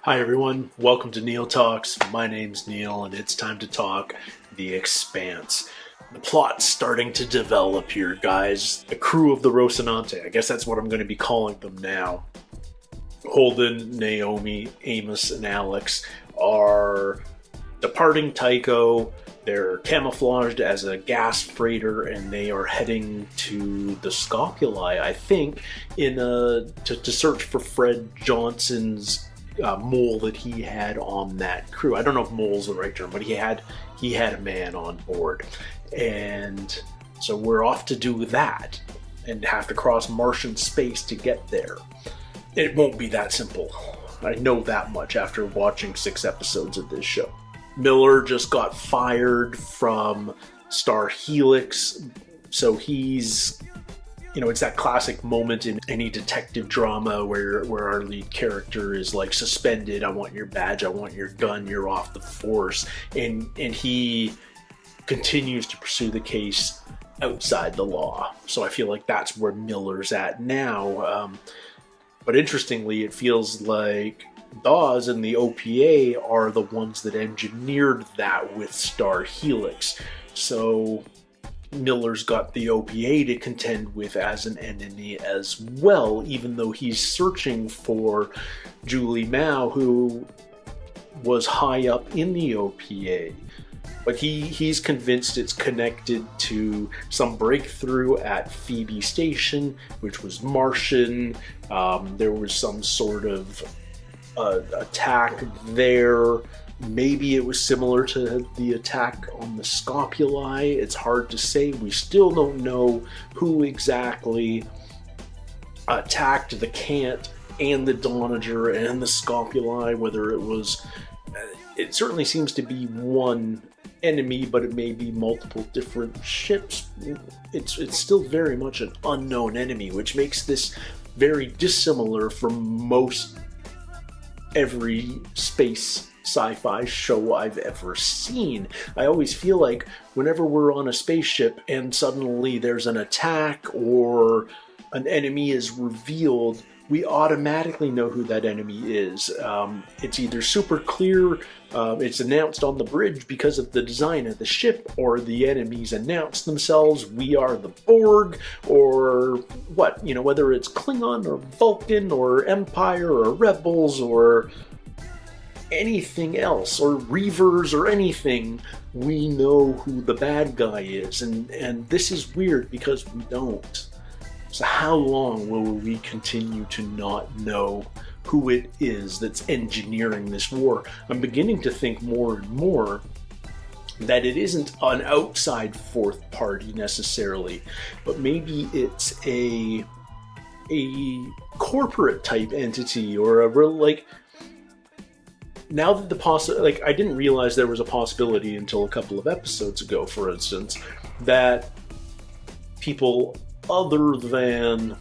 Hi everyone, welcome to Neil Talks. My name's Neil and it's time to talk The Expanse. The plot's starting to develop here, guys. The crew of the Rocinante, I guess that's what I'm going to be calling them now. Holden, Naomi, Amos, and Alex are departing Tycho. They're camouflaged as a gas freighter and they are heading to the Scopuli, I think, to search for Fred Johnson's mole that he had on that crew. I don't know if mole's the right term, but he had a man on board. And so we're off to do that and have to cross Martian space to get there. It won't be that simple. I know that much after watching 6 episodes of this show. Miller just got fired from Star Helix, so he's, it's that classic moment in any detective drama where our lead character is like suspended. I want your badge, I want your gun, you're off the force. And he continues to pursue the case outside the law. So I feel like that's where Miller's at now. But interestingly, it feels like Dawes and the OPA are the ones that engineered that with Star Helix. So Miller's got the OPA to contend with as an enemy as well, even though he's searching for Julie Mao, who was high up in the OPA. But he's convinced it's connected to some breakthrough at Phoebe Station, which was Martian. There was some sort of attack there. Maybe it was similar to the attack on the Scopuli. It's hard to say. We still don't know who exactly attacked the Cant and the Donager and the Scopuli, whether it was... It certainly seems to be one enemy, but it may be multiple different ships. It's still very much an unknown enemy, which makes this very dissimilar from most every space sci-fi show I've ever seen. I always feel like whenever we're on a spaceship and suddenly there's an attack or an enemy is revealed, we automatically know who that enemy is. It's either super clear, it's announced on the bridge because of the design of the ship, or the enemies announce themselves, we are the Borg, or what, whether it's Klingon or Vulcan or Empire or Rebels or anything else, or Reavers or anything, we know who the bad guy is. And this is weird because we don't. So how long will we continue to not know who it is that's engineering this war? I'm beginning to think more and more that it isn't an outside fourth party necessarily, but maybe it's a corporate type entity, or a real, now that I didn't realize there was a possibility until a couple of episodes ago, for instance, that people other than,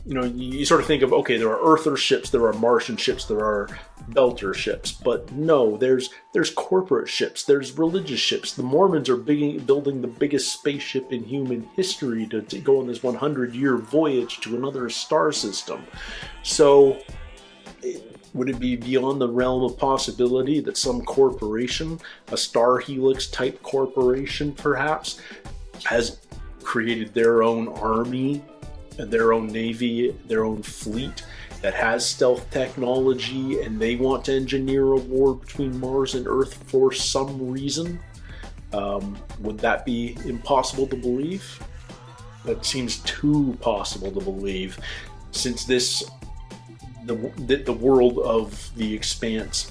you sort of think of, okay, there are Earther ships, there are Martian ships, there are Belter ships, but no, there's corporate ships, there's religious ships. The Mormons are building the biggest spaceship in human history to go on this 100-year voyage to another star system. So would it be beyond the realm of possibility that some corporation, a Star Helix type corporation perhaps, has created their own army, their own navy, their own fleet that has stealth technology, and they want to engineer a war between Mars and Earth for some reason? Would that be impossible to believe? That seems too possible to believe, since the world of The Expanse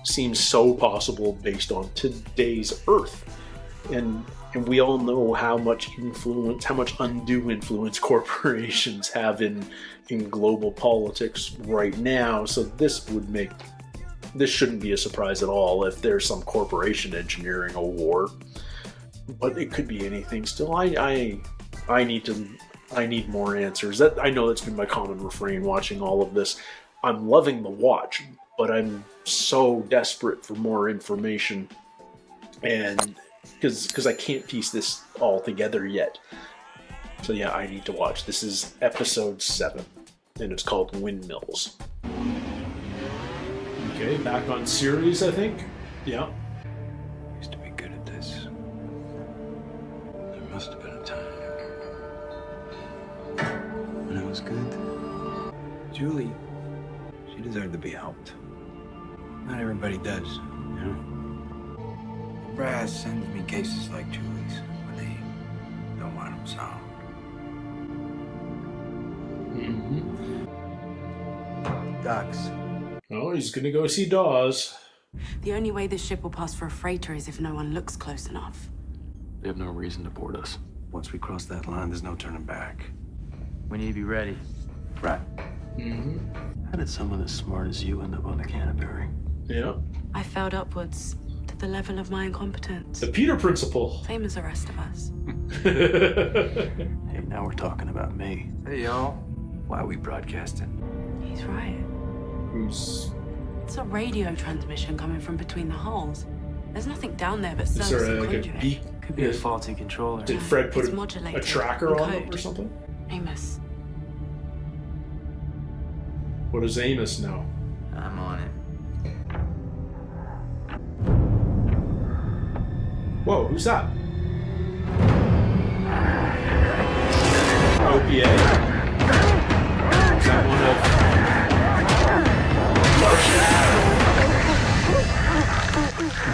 seems so possible based on today's Earth. And we all know how much undue influence corporations have in global politics right now. So this shouldn't be a surprise at all if there's some corporation engineering a war. But it could be anything still. I need more answers. I know that's been my common refrain watching all of this. I'm loving the watch, but I'm so desperate for more information, and because I can't piece this all together yet. So yeah, I need to watch. This is episode 7, and it's called Windmills. Okay, back on series, I think. Yeah. Used to be good at this. There must have been a time when it was good. Julie, she deserved to be helped. Not everybody does, you know? Brass sends me cases like Julie's, but they don't want them solved. Ducks. Oh, he's gonna go see Dawes. The only way this ship will pass for a freighter is if no one looks close enough. They have no reason to board us. Once we cross that line, there's no turning back. We need to be ready. Right. How did someone as smart as you end up on the Canterbury? Yeah. I failed upwards to the level of my incompetence. The Peter Principle. Same as the rest of us. Hey, now we're talking about me. Hey, y'all. Why are we broadcasting? He's right. Who's... It's a radio transmission coming from between the hulls. There's nothing down there but Is service there and like a conduit. beak? Could be a faulty controller. Did Fred put It's a modulated tracker and on them or code. something? Amos. What does Amos know? I'm on it. Whoa, who's that? OPA? Is that one of...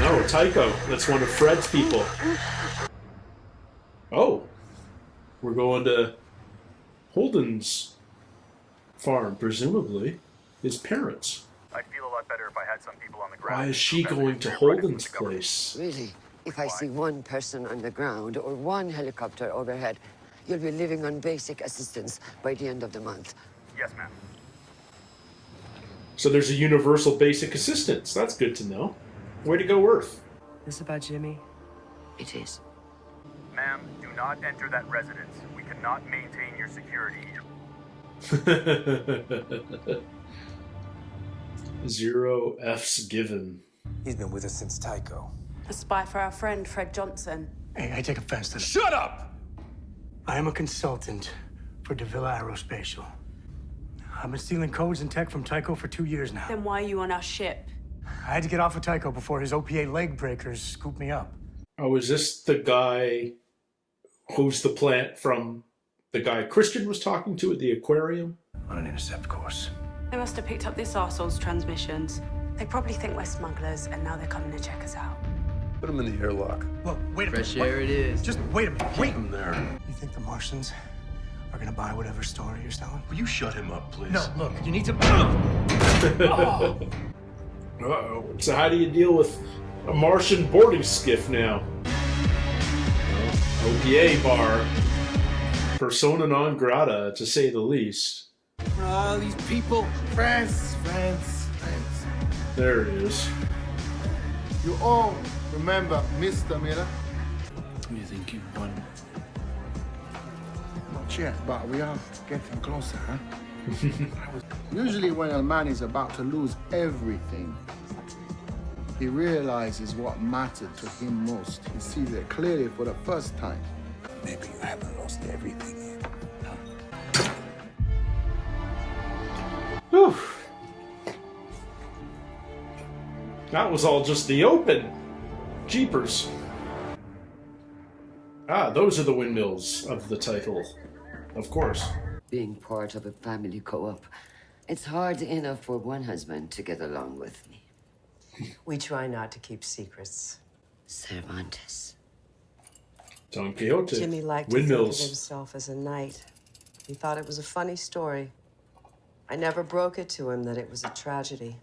No, Tycho. That's one of Fred's people. Oh. We're going to Holden's farm, presumably. His parents. I'd feel a lot better if I had some people on the ground. Why is she going to Holden's place? Really? If I see one person on the ground or one helicopter overhead, you'll be living on basic assistance by the end of the month. Yes, ma'am. So there's a universal basic assistance. That's good to know. Way to go, Earth. This about Jimmy? It is. Ma'am, do not enter that residence. We cannot maintain your security here. 0 F's given. He's been with us since Tycho. A spy for our friend Fred Johnson. Hey, I take offense to that. Shut up! I am a consultant for DeVilla Aerospatial. I've been stealing codes and tech from Tycho for 2 years now. Then why are you on our ship? I had to get off of Tycho before his OPA leg breakers scooped me up. Oh, is this the guy who's the plant from the guy Christian was talking to at the aquarium? On an intercept course. They must have picked up this arsehole's transmissions. They probably think we're smugglers, and now they're coming to check us out. Put him in the airlock. Look, wait a minute. Fresh air it is. Just wait a minute. Wait. Keep him there. You think the Martians are gonna buy whatever story you're selling? Will you shut him up, please? No, look, you need to... Uh-oh. So how do you deal with a Martian boarding skiff now? OPA bar. Persona non grata, to say the least. All these people. Friends. There it is. You all remember Mr. Miller? You think you've won? Not yet, but we are getting closer, huh? Usually when a man is about to lose everything, he realizes what mattered to him most. He sees it clearly for the first time. Maybe you haven't lost everything yet. Whew. That was all just the open. Jeepers. Ah, those are the windmills of the title. Of course. Being part of a family co-op, it's hard enough for one husband to get along with me. We try not to keep secrets. Cervantes. Don Quixote. Jimmy liked to think of Windmills. himself as a knight. He thought it was a funny story. I never broke it to him that it was a tragedy.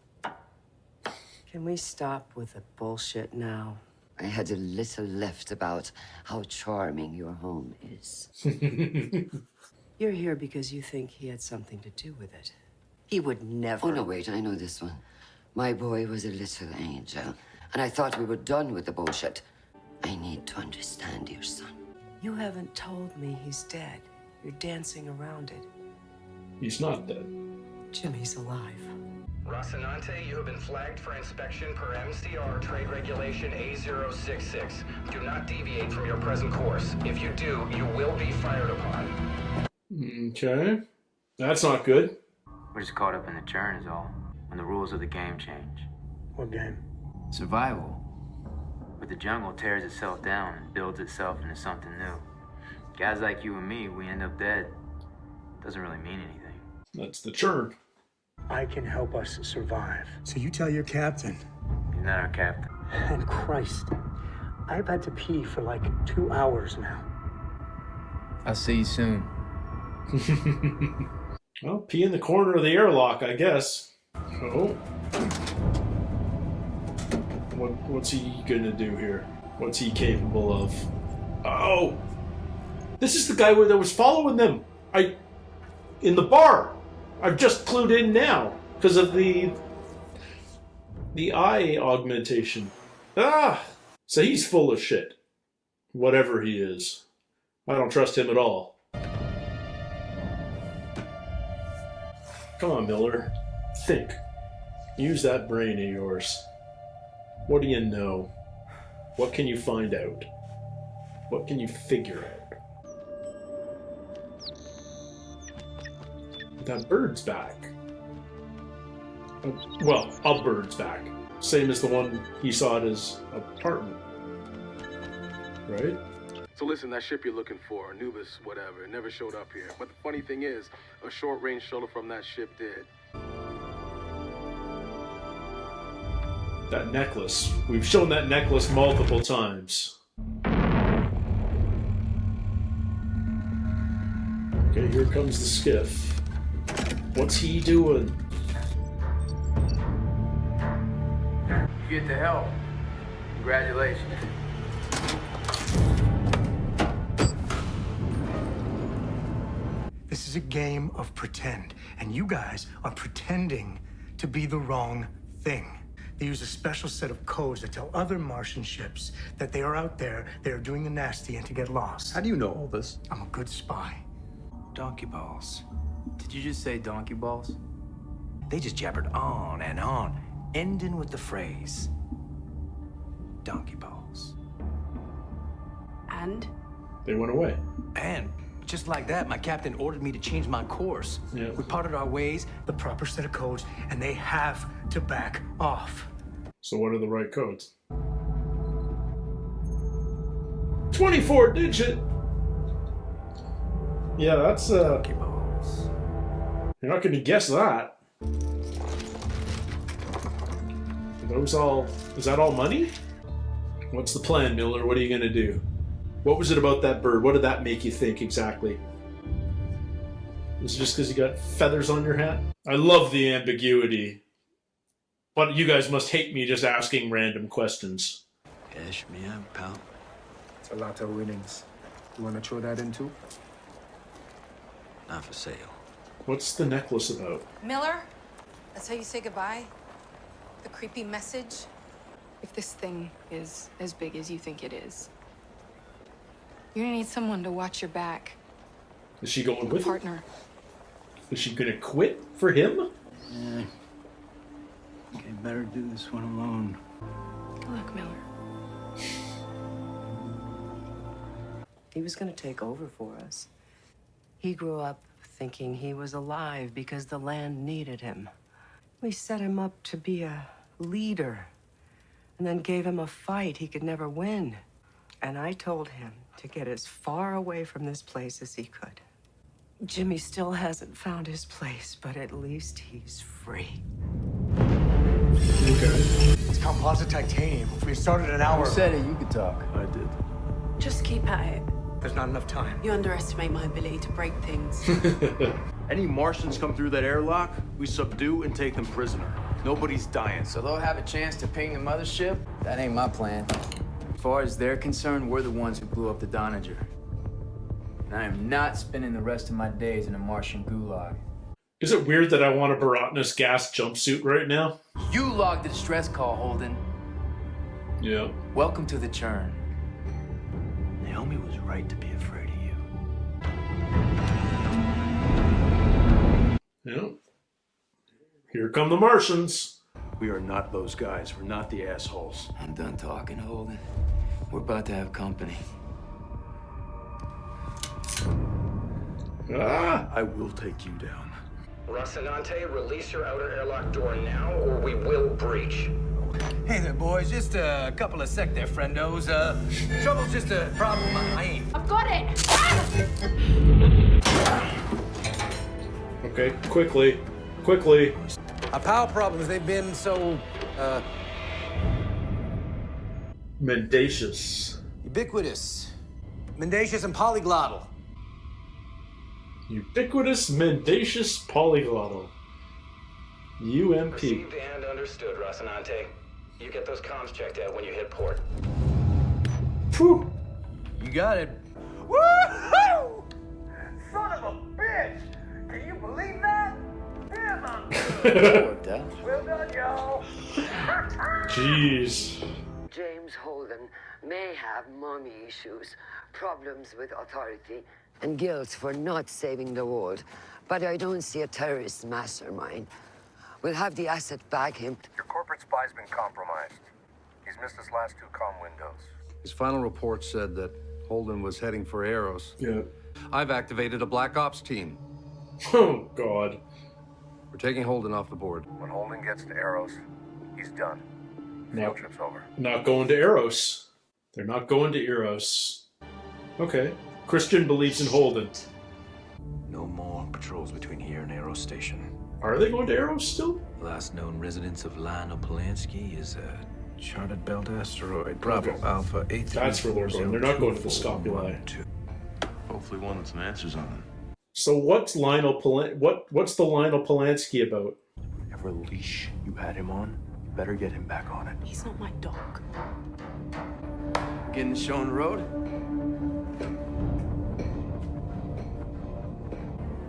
Can we stop with the bullshit now? I had a little left about how charming your home is. You're here because you think he had something to do with it. He would never. Oh, no, wait, I know this one. My boy was a little angel, and I thought we were done with the bullshit. I need to understand your son. You haven't told me he's dead. You're dancing around it. He's not dead. Jimmy's alive. Rocinante, you have been flagged for inspection per MCR Trade Regulation A066. Do not deviate from your present course. If you do, you will be fired upon. Okay. That's not good. We're just caught up in the churn is all. When the rules of the game change. What game? Survival. But the jungle tears itself down and builds itself into something new. Guys like you and me, we end up dead. Doesn't really mean anything. That's the churn. I can help us survive. So you tell your captain. He's not our captain. And Christ, I've had to pee for like 2 hours now. I'll see you soon. Well, pee in the corner of the airlock, I guess. Oh. What's he gonna do here? What's he capable of? Oh! This is the guy that was following them! In the bar! I've just clued in now, because of the eye augmentation. Ah! So he's full of shit. Whatever he is. I don't trust him at all. Come on, Miller. Think. Use that brain of yours. What do you know? What can you find out? What can you figure out? That bird's back. Well, a bird's back. Same as the one he saw at his apartment. Right? So listen, that ship you're looking for, Anubis, whatever, it never showed up here. But the funny thing is, a short-range shuttle from that ship did. That necklace. We've shown that necklace multiple times. Okay, here comes the skiff. What's he doing? You get the help. Congratulations. This is a game of pretend, and you guys are pretending to be the wrong thing. They use a special set of codes that tell other Martian ships that they are out there, they are doing the nasty and to get lost. How do you know all this? I'm a good spy. Donkey balls. Did you just say donkey balls? They just jabbered on and on, ending with the phrase, donkey balls. And? They went away. And just like that, my captain ordered me to change my course. Yeah. We parted our ways. The proper set of codes, and they have to back off. So what are the right codes? 24 digit! Yeah, that's Donkey balls. You're not gonna guess that. Are those all... Is that all money? What's the plan, Miller? What are you gonna do? What was it about that bird? What did that make you think exactly? Is it just because you got feathers on your hat? I love the ambiguity. But you guys must hate me just asking random questions. Cash me out, pal. It's a lot of winnings. You want to throw that in too? Not for sale. What's the necklace about? Miller, that's how you say goodbye? The creepy message? If this thing is as big as you think it is, you're gonna need someone to watch your back. Is she going with him? Partner. Is she gonna quit for him? Yeah. I think I better do this one alone. Look, Miller. He was going to take over for us. He grew up thinking he was alive because the land needed him. We set him up to be a leader and then gave him a fight he could never win. And I told him to get as far away from this place as he could. Jimmy still hasn't found his place, but at least he's free. Okay. It's composite titanium. If we started an hour... Who said it? You could talk. I did. Just keep at it. There's not enough time. You underestimate my ability to break things. Any Martians come through that airlock, we subdue and take them prisoner. Nobody's dying. So they'll have a chance to ping the mothership? That ain't my plan. As far as they're concerned, we're the ones who blew up the Donager. And I am not spending the rest of my days in a Martian gulag. Is it weird that I want a Baratnus gas jumpsuit right now? You logged the distress call, Holden. Yeah. Welcome to the churn. Naomi was right to be afraid of you. Yeah. Here come the Martians. We are not those guys. We're not the assholes. I'm done talking, Holden. We're about to have company. Ah! I will take you down. Rocinante, release your outer airlock door now, or we will breach. Hey there, boys. Just a couple of sec there, friendos. Trouble's just a problem I ain't. I've got it! Okay, quickly. Our power problems, they've been so, Mendacious. ubiquitous, mendacious, and polyglottal. Ubiquitous, mendacious, polyglottal. UMP. Received and understood, Rocinante. You get those comms checked out when you hit port. Phew. You got it. Woohoo! Son of a bitch! Can you believe that? Damn, I'm good. Well done, y'all. Jeez. James Holden may have mommy issues, problems with authority, and guilt for not saving the world, but I don't see a terrorist mastermind. We'll have the asset back him. Your corporate spy's been compromised. He's missed his last 2 comm windows. His final report said that Holden was heading for Eros. Yeah. I've activated a Black Ops team. Oh, God. We're taking Holden off the board. When Holden gets to Eros, he's done. Field trip's over. Not going to Eros. They're not going to Eros. Okay. Christian believes in Holden. No more patrols between here and Eros Station. Are they going to Eros still? Last known residence of Lionel Polanski is a charted belt asteroid. Bravo Alpha 8340. That's where they're going. They're not going to the Scopuli. Hopefully one with some answers on it. So what's the Lionel Polanski about? Whatever leash you had him on, you better get him back on it. He's not my dog. Getting the show on the road?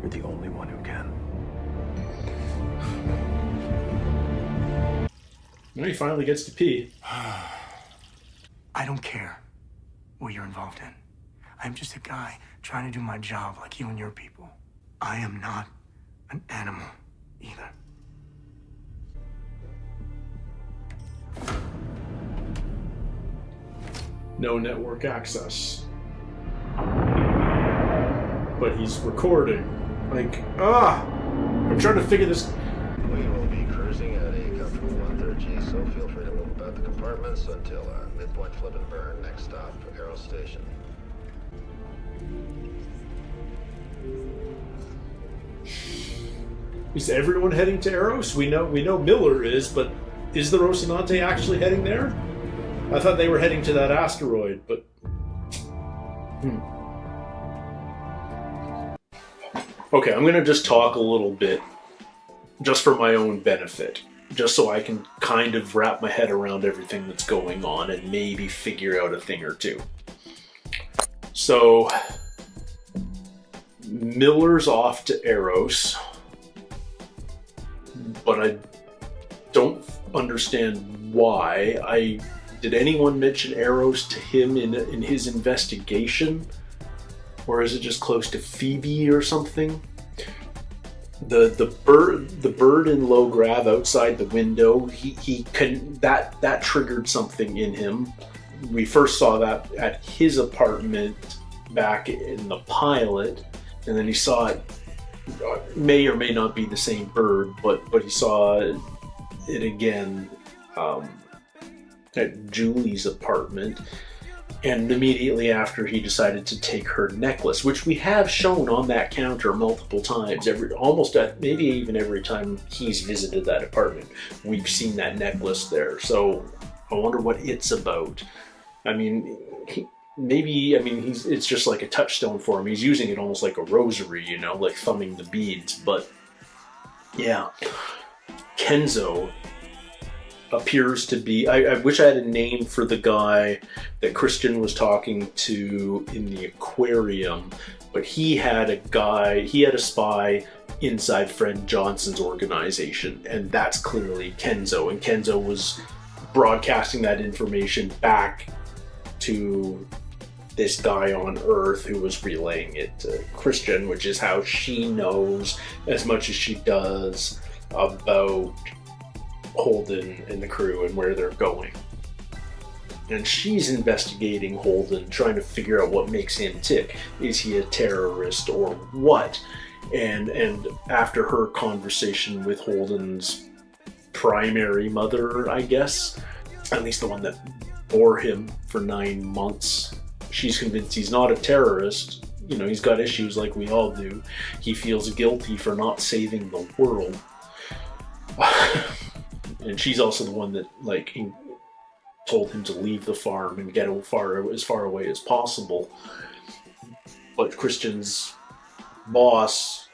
You're the only one who can. Now he finally gets to pee. I don't care what you're involved in. I'm just a guy trying to do my job like you and your people. I am not an animal either. No network access. But he's recording. Like, I'm trying to figure this. We will be cruising at a comfortable 1/3 G, so feel free to move about the compartments until midpoint flip and burn. Next stop, Aero Station. Is everyone heading to Eros? We know Miller is, but is the Rocinante actually heading there? I thought they were heading to that asteroid, but Okay, I'm gonna just talk a little bit, just for my own benefit, just so I can kind of wrap my head around everything that's going on and maybe figure out a thing or two. So, Miller's off to Eros, but I don't understand why. Did anyone mention Eros to him in his investigation? Or is it just close to Phoebe or something? The bird in low grav outside the window, that triggered something in him. We first saw that at his apartment back in the pilot, and then he saw it. May or may not be the same bird, but he saw it again at Julie's apartment. And immediately after, he decided to take her necklace, which we have shown on that counter multiple times. Maybe even every time he's visited that apartment, we've seen that necklace there. So I wonder what it's about. I mean, it's just like a touchstone for him. He's using it almost like a rosary, like thumbing the beads. But yeah, Kenzo appears to be. I wish I had a name for the guy that Christian was talking to in the aquarium, but he had a spy inside Fred Johnson's organization, and that's clearly Kenzo. And Kenzo was broadcasting that information back to this guy on Earth who was relaying it to Christian, which is how she knows as much as she does about Holden and the crew and where they're going. And she's investigating Holden, trying to figure out what makes him tick. Is he a terrorist or what? And after her conversation with Holden's primary mother, I guess. At least the one that bore him for 9 months. She's convinced he's not a terrorist. You know, he's got issues like we all do. He feels guilty for not saving the world. And she's also the one that, like, told him to leave the farm and get as far away as possible. But Christian's boss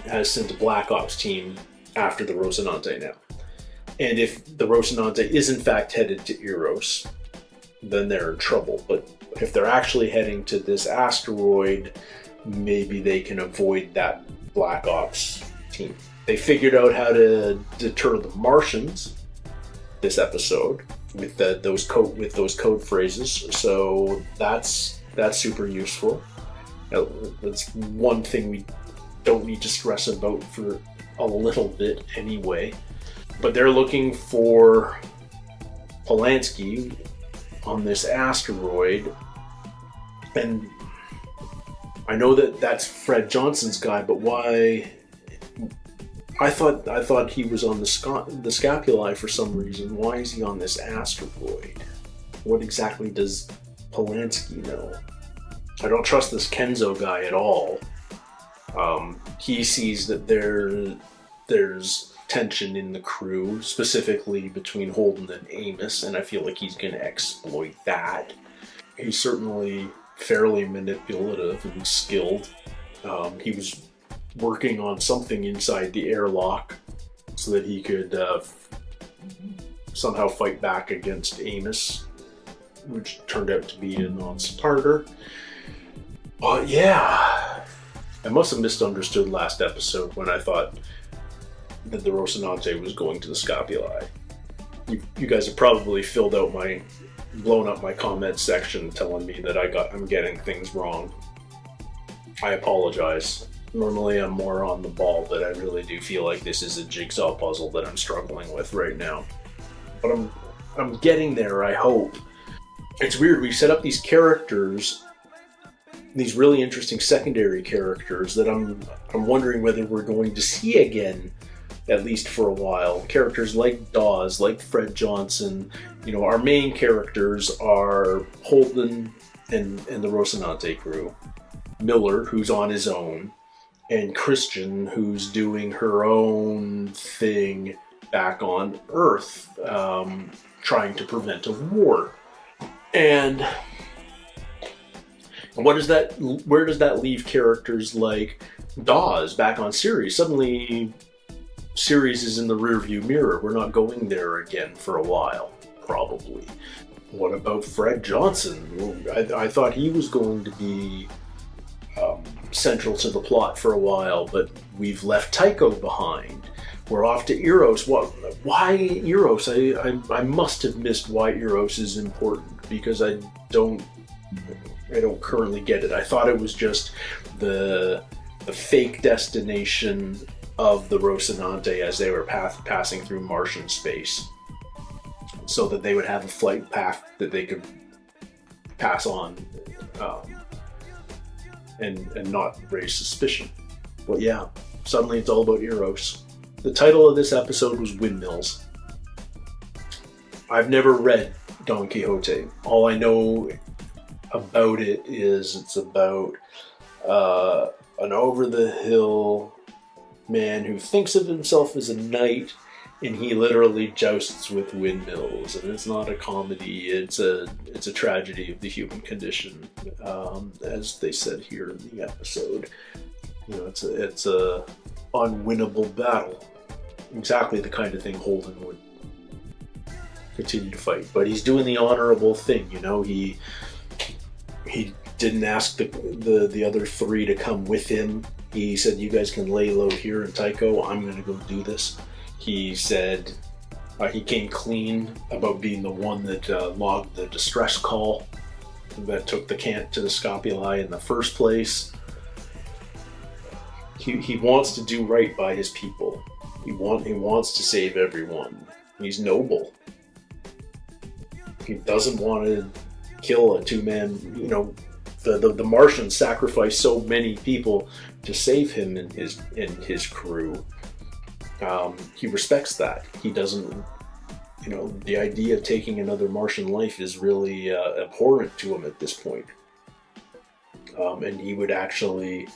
has sent a Black Ops team after the Rocinante now. And if the Rocinante is in fact headed to Eros, then they're in trouble. But if they're actually heading to this asteroid, maybe they can avoid that Black Ops team. They figured out how to deter the Martians this episode with those code phrases. So that's super useful. That's one thing we don't need to stress about for a little bit anyway. But they're looking for Polanski on this asteroid, and I know that that's Fred Johnson's guy, but why? I thought he was on the Scapuli for some reason. Why is he on this asteroid? What exactly does Polanski know? I don't trust this Kenzo guy at all. He sees that there's tension in the crew, specifically between Holden and Amos, and I feel like he's going to exploit that. He's certainly fairly manipulative and skilled. He was working on something inside the airlock so that he could somehow fight back against Amos, which turned out to be a non-starter. But yeah, I must have misunderstood last episode when I thought that the Rocinante was going to the Scapuli. You guys have probably blown up my comment section telling me that I'm getting things wrong. I apologize. Normally I'm more on the ball, but I really do feel like this is a jigsaw puzzle that I'm struggling with right now. But I'm getting there, I hope. It's weird, we set up these characters, these really interesting secondary characters that I'm wondering whether we're going to see again, at least for a while. Characters like Dawes, like Fred Johnson. You know, our main characters are Holden and the Rocinante crew. Miller, who's on his own, and Christian, who's doing her own thing back on Earth, trying to prevent a war. And where does that leave characters like Dawes back on Ceres? Suddenly, Ceres is in the rearview mirror. We're not going there again for a while, probably. What about Fred Johnson? I thought he was going to be central to the plot for a while, but we've left Tycho behind. We're off to Eros. Why Eros? I must have missed why Eros is important, because I don't currently get it. I thought it was just the fake destination of the Rocinante as they were passing through Martian space, so that they would have a flight path that they could pass on and not raise suspicion. But yeah, suddenly it's all about Eros. The title of this episode was Windmills. I've never read Don Quixote. All I know about it is it's about an over-the-hill man who thinks of himself as a knight, and he literally jousts with windmills. And it's not a comedy; it's a tragedy of the human condition, as they said here in the episode. You know, it's a unwinnable battle. Exactly the kind of thing Holden would continue to fight. But he's doing the honorable thing. You know, he didn't ask the other three to come with him. He said, "You guys can lay low here in Tycho. I'm going to go do this." He said he came clean about being the one that logged the distress call that took the Cant to the Scapuli in the first place. He wants to do right by his people. He wants to save everyone. He's noble. He doesn't want to kill a two-man. You know, the Martians sacrificed so many people to save him and his crew. He respects that. He doesn't, you know, the idea of taking another Martian life is really abhorrent to him at this point. And he would actually,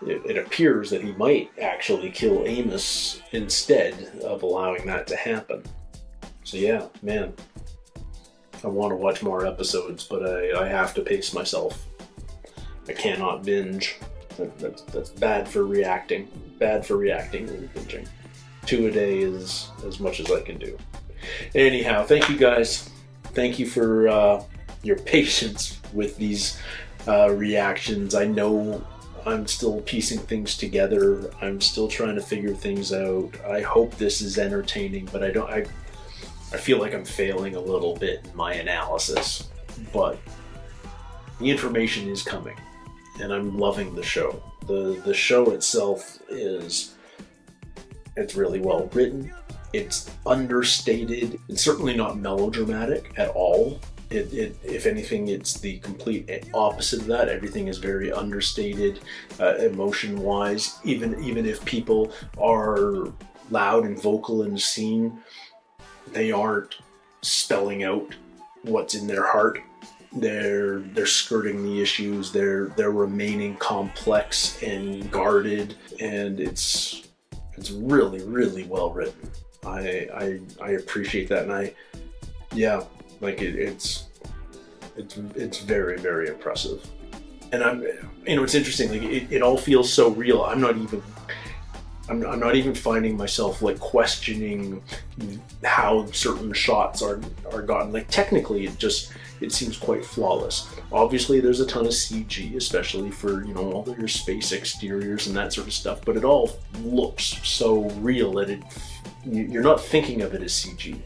it appears that he might actually kill Amos instead of allowing that to happen. So yeah, man, I want to watch more episodes, but I have to pace myself. I cannot binge. That's bad for reacting. Bad for reacting and binging. 2 a day is as much as I can do. Anyhow, thank you guys. Thank you for your patience with these reactions. I know I'm still piecing things together. I'm still trying to figure things out. I hope this is entertaining, but I feel like I'm failing a little bit in my analysis. But the information is coming, and I'm loving the show. The show itself it's really well written. It's understated. It's certainly not melodramatic at all. If anything, it's the complete opposite of that. Everything is very understated, emotion-wise. Even if people are loud and vocal in the scene, they aren't spelling out what's in their heart. They're skirting the issues. They're remaining complex and guarded, and it's really, really well written. I appreciate that, and it's very, very impressive. And it's interesting. Like it all feels so real. I'm not even finding myself like questioning how certain shots are gotten. Like technically, it seems quite flawless. Obviously, there's a ton of CG, especially for, you know, all of your space exteriors and that sort of stuff. But it all looks so real that you're not thinking of it as CG.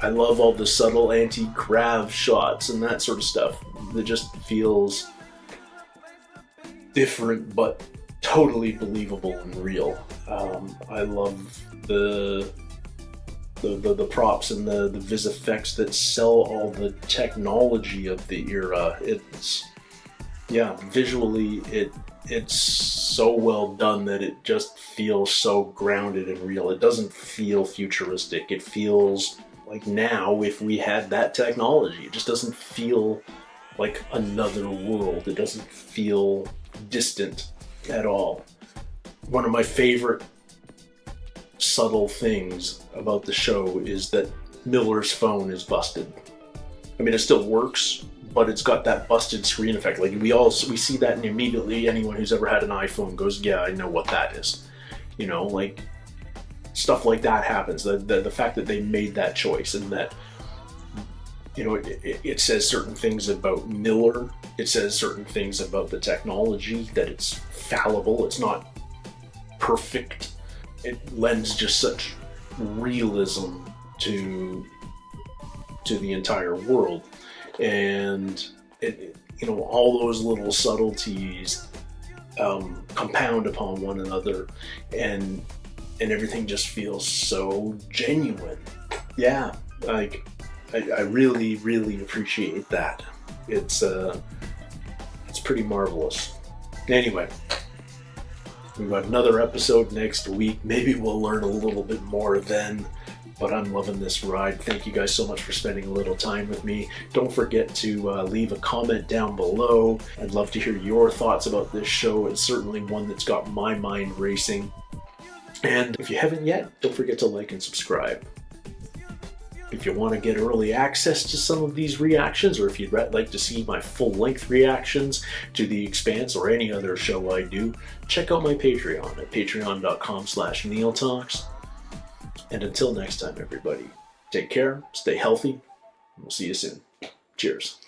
I love all the subtle anti-grav shots and that sort of stuff. It just feels different, but totally believable and real. I love the props and the vis effects that sell all the technology of the era. Visually it's so well done that it just feels so grounded and real. It doesn't feel futuristic. It feels like now if we had that technology. It just doesn't feel like another world. It doesn't feel distant at all. One of my favorite subtle things about the show is that Miller's phone is busted. I mean, it still works, but it's got that busted screen effect. Like we see that, and immediately anyone who's ever had an iPhone goes, yeah, I know what that is. You know, like stuff like that happens. The fact that they made that choice, and that, you know, it says certain things about Miller. It says certain things about the technology, that it's fallible. It's not perfect. It lends just such realism to the entire world, and all those little subtleties compound upon one another, and everything just feels so genuine. Yeah, like I really, really appreciate that. It's pretty marvelous. Anyway, we've got another episode next week. Maybe we'll learn a little bit more then, but I'm loving this ride. Thank you guys so much for spending a little time with me. Don't forget to leave a comment down below. I'd love to hear your thoughts about this show. It's certainly one that's got my mind racing. And if you haven't yet, don't forget to like and subscribe. If you want to get early access to some of these reactions, or if you'd like to see my full-length reactions to The Expanse or any other show I do, check out my Patreon at patreon.com/NeilTalks. And until next time, everybody, take care, stay healthy, and we'll see you soon. Cheers.